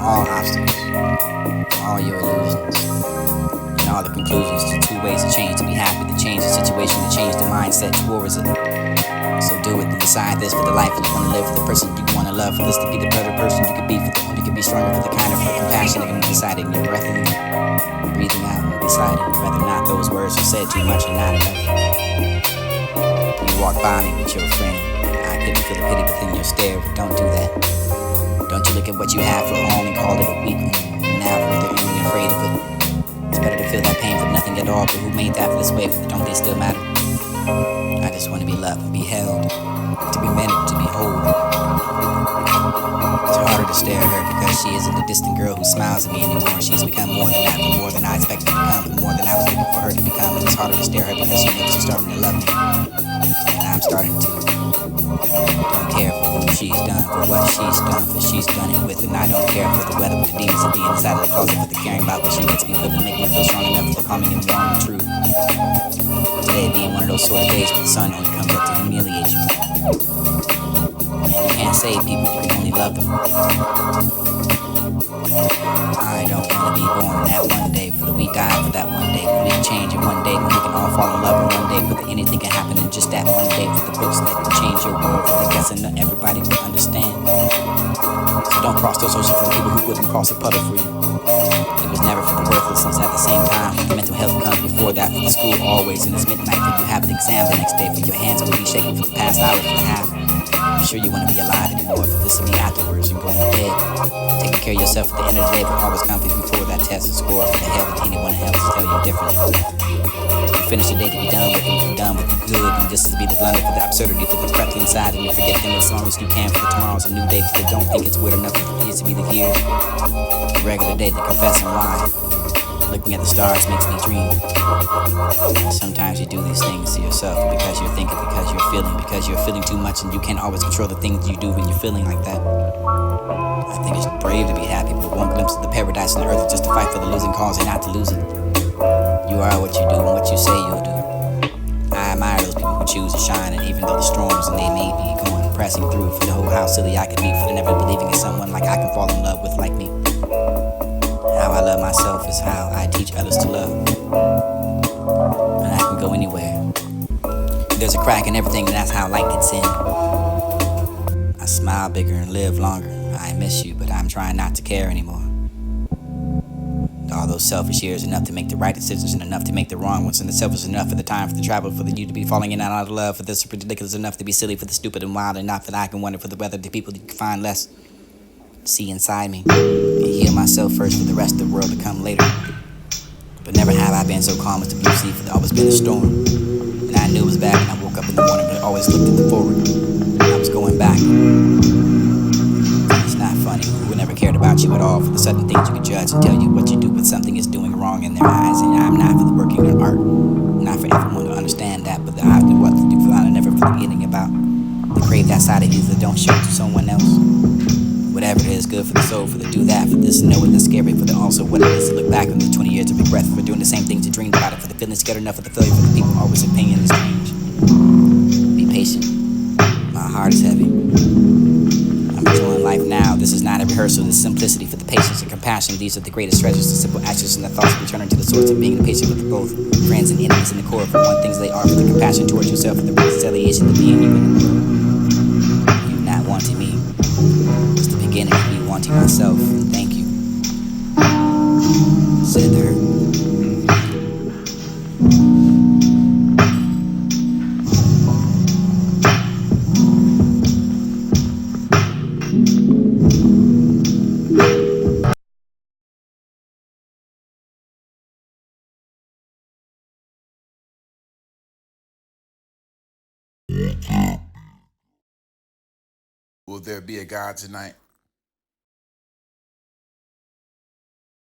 all obstacles, all your illusions, and all the conclusions to two ways to change, to be happy, to change the situation, to change the mindset towards it. So do it and decide this for the life you want to live, for the person you want to love, for this to be the better person you could be, for the one you could be stronger, for the kind of compassionate and deciding your breath in, breathing out and deciding whether or not those words are said too much or not enough. You walk by me with your friend, I couldn't feel the pity within your stare, but don't do that. Don't you look at what you have for long and call it a weak one. Now for the only afraid of it. It's better to feel that pain for nothing at all, but who made that for this way? Don't they still matter? I just want to be loved, be held, to be meant, to be whole. It's harder to stare at her because she isn't a distant girl who smiles at me anymore. She's become more than that, more than I expected to become, more than I was looking for her to become. It's harder to stare at her because she knows she's starting to love me, and I'm starting to. Don't care for who she's done, for what she's done, for she's done it with, and I don't care for the weather with the demons and being inside of the closet, for the caring about what she makes me feel to make me feel strong enough to calm me and warm and true. Today being one of those sort of days where the sun only comes up to humiliate you. You can't save people, you can only love them. I don't want to be born that one day, for we die for that one day, when we can change in one day, when we can all fall in love in one day, for anything can happen in just that one day, for the books that can change your world, for the guessing that everybody can understand. So don't cross those oceans for the people who wouldn't cross a puddle for you. It was never for the worthless, since at the same time, the mental health comes before that, for the school always, and it's midnight, for you have an exam the next day, for your hands will be shaking for the past hour and a half. I'm sure you want to be alive anymore, for this will be afterwards and going to bed. Taking care of yourself at the end of the day, but always confident before that test and score, for the hell that anyone else tell you different. You finish the day to be done with, and be done with the good, and this is to be the blunder for the absurdity, for the breath inside, and you forget them as long as you can, for tomorrow's a new day, because they don't think it's weird enough for it to be the year. The regular day, they confess and lie. Looking at the stars makes me dream. Sometimes you do these things to yourself because you're thinking, because you're feeling too much, and you can't always control the things you do when you're feeling like that. I think it's brave to be happy, but one glimpse of the paradise on the earth is just to fight for the losing cause and not to lose it. You are what you do and what you say you'll do. I admire those people who choose to shine, and even though the storms and they may be going, pressing through, for the whole how silly I could be, for never believing in someone like I can fall in love with like me. How I love myself is how I teach others to love. And I can go anywhere. There's a crack in everything, and that's how light gets in. I smile bigger and live longer. I miss you, but I'm trying not to care anymore. All those selfish years, enough to make the right decisions and enough to make the wrong ones, and the selfish enough for the time for the travel, for you to be falling in and out of love, for this ridiculous enough to be silly, for the stupid and wild enough that I can wonder for the weather, the people you can find less. See inside me and heal myself first, for the rest of the world to come later. But never have I been so calm as the blue sea, for there's always been a storm. And I knew it was bad when I woke up in the morning, but I always looked at the forward. And I was going back. It's not funny, who never cared about you at all, for the sudden things you can judge and tell you what you do when something is doing wrong in their eyes. And I'm not for the working in art, not for everyone to understand that, but I do what to do, for I never forgetting about the crave that side of you that don't show to someone else. Whatever it is, good for the soul, for the do that, for this, know it, that's scary, for the also what it is to look back on the 20 years of regret, for doing the same things you dreamed about it, for the feeling scared enough of the failure, for the people always opinion is strange. Be patient, my heart is heavy. I'm enjoying life now, this is not a rehearsal, this simplicity, for the patience and compassion, these are the greatest treasures, the simple actions and the thoughts returning to the source of being patient with both friends and enemies in the core, for one things they are, for the compassion towards yourself, and the reconciliation of being you not wanting me. It's the beginning of me wanting myself. Thank you. Said her. Will there be a God tonight?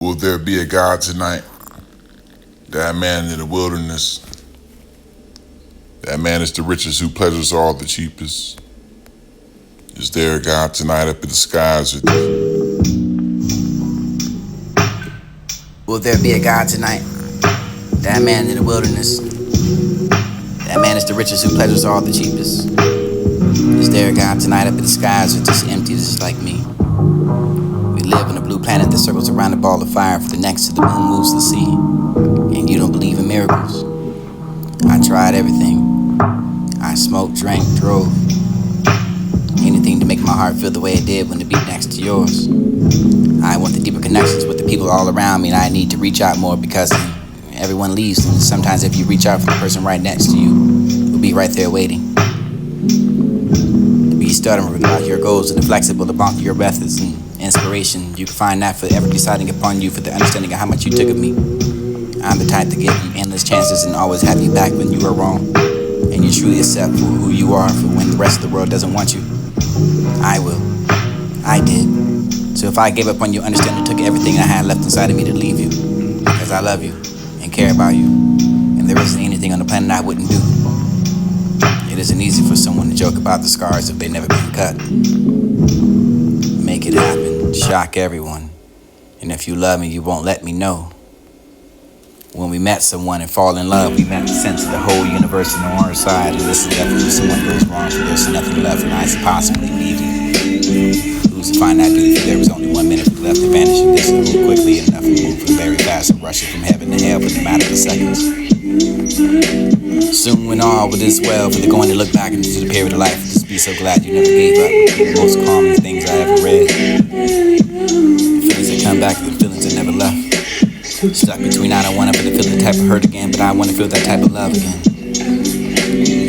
Will there be a God tonight? That man in the wilderness. That man is the richest who pleasures all the cheapest. Is there a God tonight up in the skies with you? Will there be a God tonight? That man in the wilderness. That man is the richest who pleasures all the cheapest. Is there a God tonight up in the skies or just empty, just like me? We live in a blue planet that circles around a ball of fire for the next to the moon moves the sea. And you don't believe in miracles. I tried everything. I smoked, drank, drove. Anything to make my heart feel the way it did when it beat next to yours. I want the deeper connections with the people all around me, and I need to reach out more because everyone leaves, and sometimes if you reach out for the person right next to you, will be right there waiting. To be stubborn about your goals and flexible about your methods and inspiration, you can find that forever deciding upon you for the understanding of how much you took of me. I'm the type to give you endless chances and always have you back when you are wrong, and you truly accept for who you are for when the rest of the world doesn't want you. I will. I did. So if I gave up on you, understand it took everything I had left inside of me to leave you, because I love you and care about you, and there isn't anything on the planet I wouldn't do. It isn't easy for someone to joke about the scars if they've never been cut. Make it happen, shock everyone, and if you love me, you won't let me know. When we met someone and fall in love, we met the sense of the whole universe on our side, and this is definitely someone goes wrong, so there's nothing left and I should possibly leave you. Who's to find out if there was only 1 minute left to vanish and this move quickly enough and move from very fast and rushing from heaven to hell in a matter of seconds. Soon when all is well, for the going to look back into the period of life, just be so glad you never gave up. The most calming things I ever read. The feelings that come back, the feelings that never left. Stuck between I don't want to feel the type of hurt again, but I want to feel that type of love again.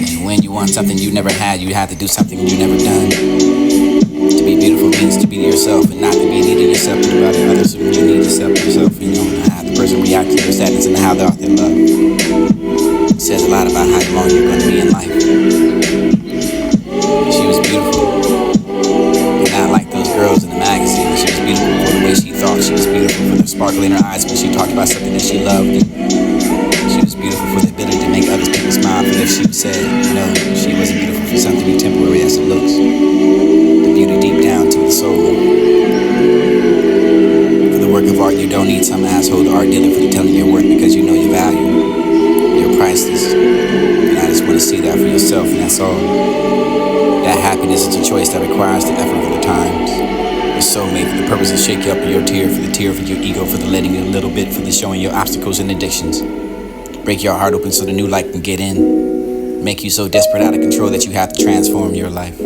And when you want something you never had, you have to do something you never done. To be beautiful means to be yourself and not to be needing yourself and about others who you need yourself, you know, how the person reacts to your sadness and how they're out their love. It says a lot about how long you're going to be in life. She was beautiful. And not like those girls in the magazine. She was beautiful for the way she thought she was beautiful, for the sparkle in her eyes when she talked about something that she loved. She was beautiful for the ability to make other people smile, but if she said no, she wasn't beautiful for something temporary as it looks. The beauty deep down to the soul. For the work of art, you don't need some asshole art dealer for telling your worth because you know your value. You're priceless. And I just want to see that for yourself, and that's all. That happiness is a choice that requires the effort of the times. Your soul made for the purpose of shake you up your tear, for the tear for your ego, for the letting you a little bit, for the showing your obstacles and addictions. Break your heart open so the new light can get in. Make you so desperate out of control that you have to transform your life.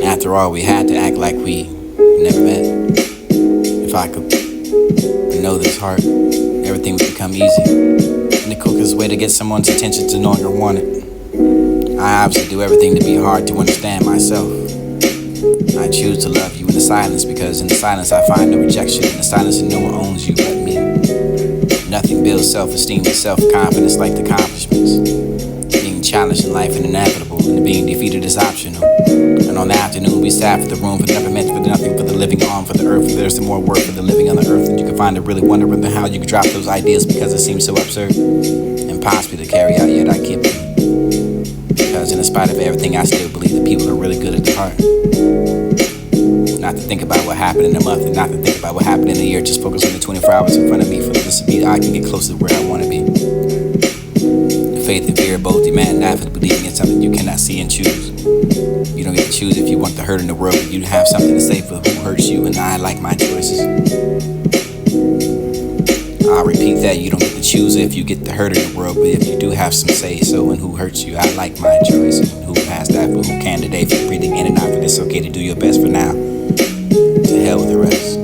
After all, we had to act like we never met. If I could know this heart, everything would become easy. And the quickest way to get someone's attention to knowing or want it. I obviously do everything to be hard to understand myself. I choose to love you in the silence because in the silence I find no rejection. In the silence no one owns you but me. Nothing builds self-esteem and self-confidence like the accomplishments. Being challenged in life and inevitable, and being defeated is optional. And on the afternoon we sat for the room for never meant for nothing for the living on for the earth. There's more work for the living on the earth than you can find to really wonder how you could drop those ideas because it seems so absurd. Impossible to carry out, yet I keep them. Because in spite of everything, I still believe that people are really good at the heart. Not to think about what happened in a month and not to think about what happened in a year. Just focus on the 24 hours in front of me for this to be I can get closer to where I want to be. The faith and fear both demand that for believing in something you cannot see and choose. You don't get to choose if you want the hurt in the world, but you have something to say for who hurts you, and I like my choices. I'll repeat that, you don't get to choose if you get the hurt in the world, but if you do have some say so in who hurts you, I like my choice. And who has that, but who can today for breathing in and out, but it's okay to do your best for now. To hell with the rest.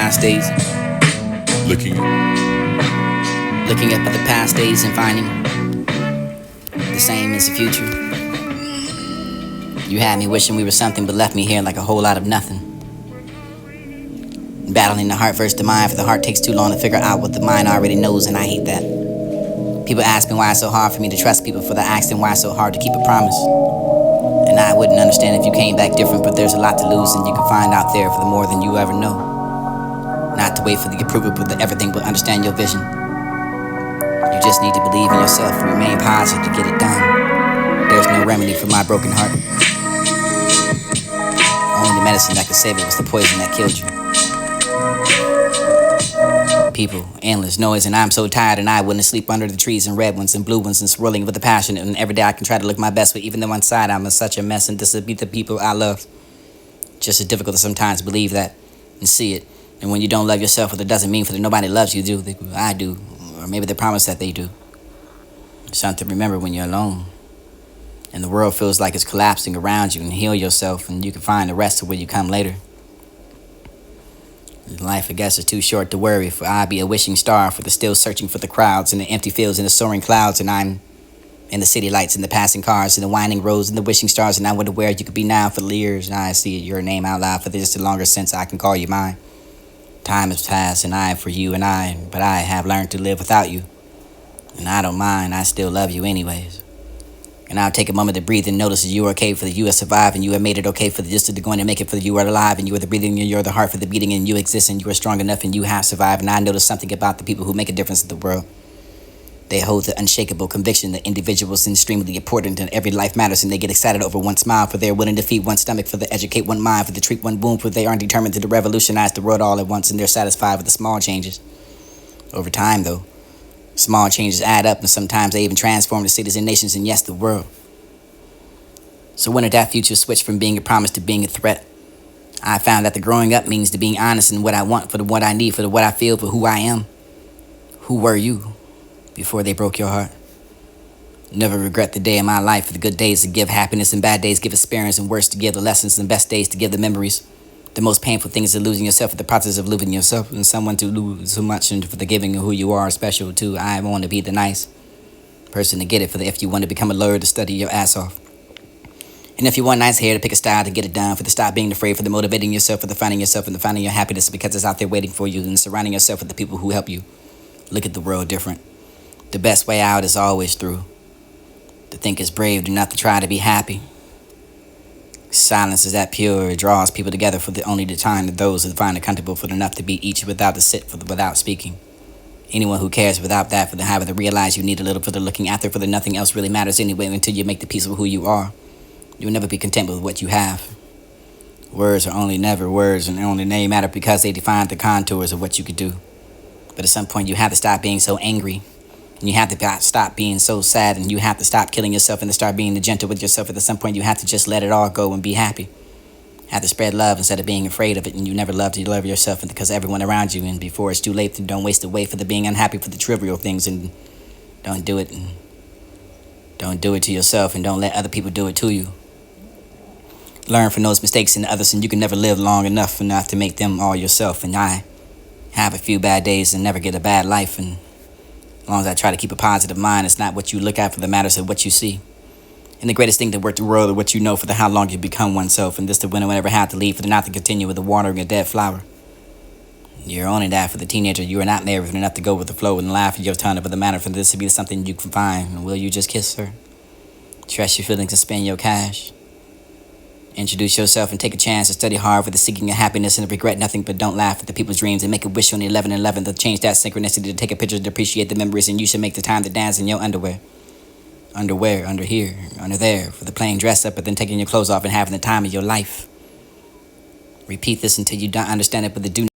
past days. looking Looking up at the past days and finding the same as the future. You had me wishing we were something, but left me here like a whole lot of nothing. Battling the heart versus the mind, for the heart takes too long to figure out what the mind already knows, and I hate that. People ask me why it's so hard for me to trust people, for the asking why it's so hard to keep a promise. And I wouldn't understand if you came back different, but there's a lot to lose, and you can find out there for the more than you ever know. Not to wait for the approval, but the everything, but understand your vision. You just need to believe in yourself and remain positive to get it done. There's no remedy for my broken heart. Only the medicine that could save it was the poison that killed you. People, endless noise, and I'm so tired, and I wouldn't sleep under the trees and red ones and blue ones and swirling with the passion. And every day I can try to look my best, but even though inside I'm in such a mess, and this would be the people I love. Just as difficult to sometimes believe that and see it. And when you don't love yourself, what it doesn't mean for that nobody loves you, do they? I do. Or maybe they promise that they do. It's something to remember when you're alone. And the world feels like it's collapsing around you, and heal yourself, and you can find the rest of where you come later. Life, I guess, is too short to worry, for I be a wishing star for the still searching for the crowds and the empty fields and the soaring clouds, and I'm in the city lights and the passing cars and the winding roads and the wishing stars, and I wonder where you could be now for the years, and I see your name out loud for just a longer since I can call you mine. Time has passed, and I for you and I, but I have learned to live without you. And I don't mind, I still love you anyways. And I'll take a moment to breathe and notice that you are okay for the you have survived, and you have made it okay for the just to going to make it for the you are alive, and you are the breathing, and you're the heart for the beating, and you exist, and you are strong enough, and you have survived. And I notice something about the people who make a difference in the world. They hold the unshakable conviction that individuals are extremely important and every life matters, and they get excited over one smile, for they're willing to feed one stomach, for they educate one mind, for they treat one wound, for they aren't determined to revolutionize the world all at once, and they're satisfied with the small changes. Over time, though, small changes add up, and sometimes they even transform the cities and nations, and yes, the world. So when did that future switch from being a promise to being a threat? I found that the growing up means to being honest in what I want, for the what I need, for the what I feel, for who I am. Who were you before they broke your heart? Never regret the day of my life, for the good days to give happiness and bad days give experience, and worse to give the lessons and best days to give the memories. The most painful thing is to losing yourself, for the process of losing yourself and someone to lose so much, and for the giving of who you are special too. I want to be the nice person to get it, for the if you want to become a lawyer to study your ass off. And if you want nice hair to pick a style to get it done, for the stop being afraid, for the motivating yourself, for the finding yourself and the finding your happiness because it's out there waiting for you, and surrounding yourself with the people who help you look at the world different. The best way out is always through. To think is brave, do not to try to be happy. Silence is that pure, it draws people together for the only the time that those who find it comfortable for enough to be each without the sit for the without speaking. Anyone who cares without that for the having to realize you need a little for the looking after, for the nothing else really matters anyway until you make the peace of who you are. You'll never be content with what you have. Words are only never words, and only they matter because they define the contours of what you could do. But at some point you have to stop being so angry, and you have to stop being so sad, and you have to stop killing yourself and to start being gentle with yourself. At some point you have to just let it all go and be happy. Have to spread love instead of being afraid of it, and you never love to love yourself and because everyone around you, and before it's too late, don't waste away for the being unhappy for the trivial things, and don't do it. And don't do it to yourself, and don't let other people do it to you. Learn from those mistakes and others, and you can never live long enough to make them all yourself. And I have a few bad days and never get a bad life, and as long as I try to keep a positive mind, it's not what you look at for the matters of what you see. And the greatest thing to work the world is what you know for the how long you become oneself, and this to whenever have to leave for the not to continue with the watering a dead flower. You're only that for the teenager. You are not married enough to go with the flow and laugh at your tongue for the matter for this to be something you can find. Will you just kiss her? Trust your feelings and spend your cash. Introduce yourself and take a chance to study hard for the seeking of happiness and regret nothing, but don't laugh at the people's dreams and make a wish on the 11/11 to change that synchronicity to take a picture to appreciate the memories, and you should make the time to dance in your underwear. Underwear, under here, under there, for the plain dress up, but then taking your clothes off and having the time of your life. Repeat this until you don't understand it, but the do